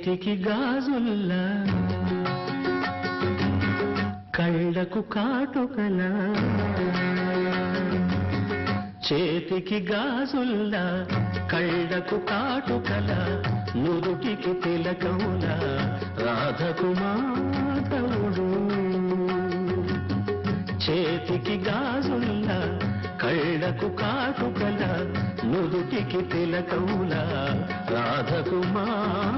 చేతికి గాజుల్లా కళ్ళకు కాటుకలా చేతికి గాజుల్లా కళ్ళకు కాటుకలా నుదుటికి తిలకములా రాధకు మాధవుడు చేతికి గాజుల్లా కళ్ళకు కాటుకలా నుదుటికి తిలకములా రాధకు మాధవుడు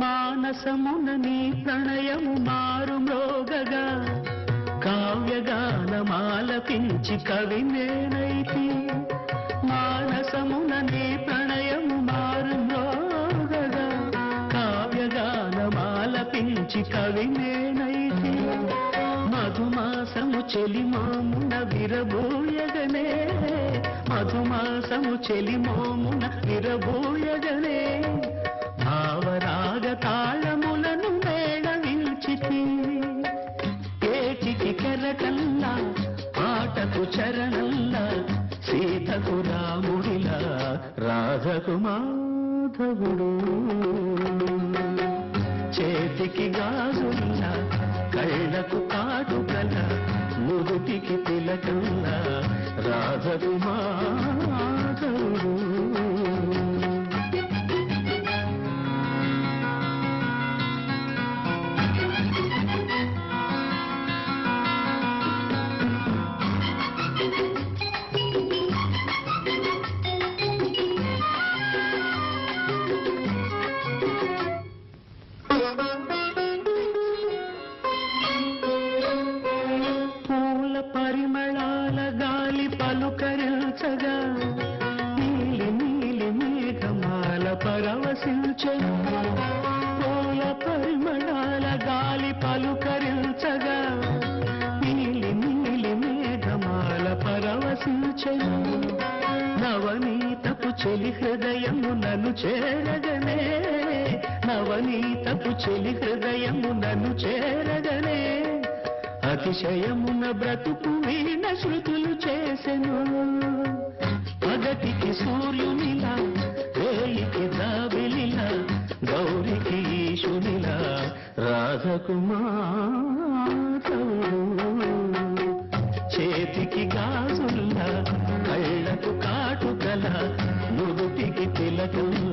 మానసమున నీ ప్రణయము మారు మ్రోగగా కావ్యగానమాలపించి కవి నేనైతి మానసమున నీ ప్రణయము మారు మ్రోగగా కావ్యగానమాలపించి కవి నేనైతి మధుమాసము చెలిమోమున విరబోయగనే మధుమాసము చెలిమోమున విరబోయగనే భావరాగ తాళములను మేళవించితి ఏటికి కెరటల్లా పాటకు చరణల్లా సీతకు రాముడిలా రాధకు మాధవుడు చేతికి గాజుల్లా కళ్ళకు కాటుకలా నుదుటికి తిలకల్లా రాధకు మాధవుడు పరిమళాల గాలి పలుకరించగా నీలి నీలి మేఘమాల పరవశించెను పూల పరిమళాల గాలి పలుకరించగా నీలి నీలి మేఘమాల పరవశించెను నవనీతపు చెలి హృదయము నన్ను చేరగనే నవనీతపు చెలి హృదయము నన్ను చేరగనే అతిశయమున బ్రతుకు వీణ శృతులు చేసెను పగటికి సూర్యునిలా వేలికి జాబిలిలా గౌరికి ఈశునిలా రాధకు మాధవుడు చేతికి గాజుల్లా కళ్ళకు కాటుకలా నుదుటికి తిలకల్లా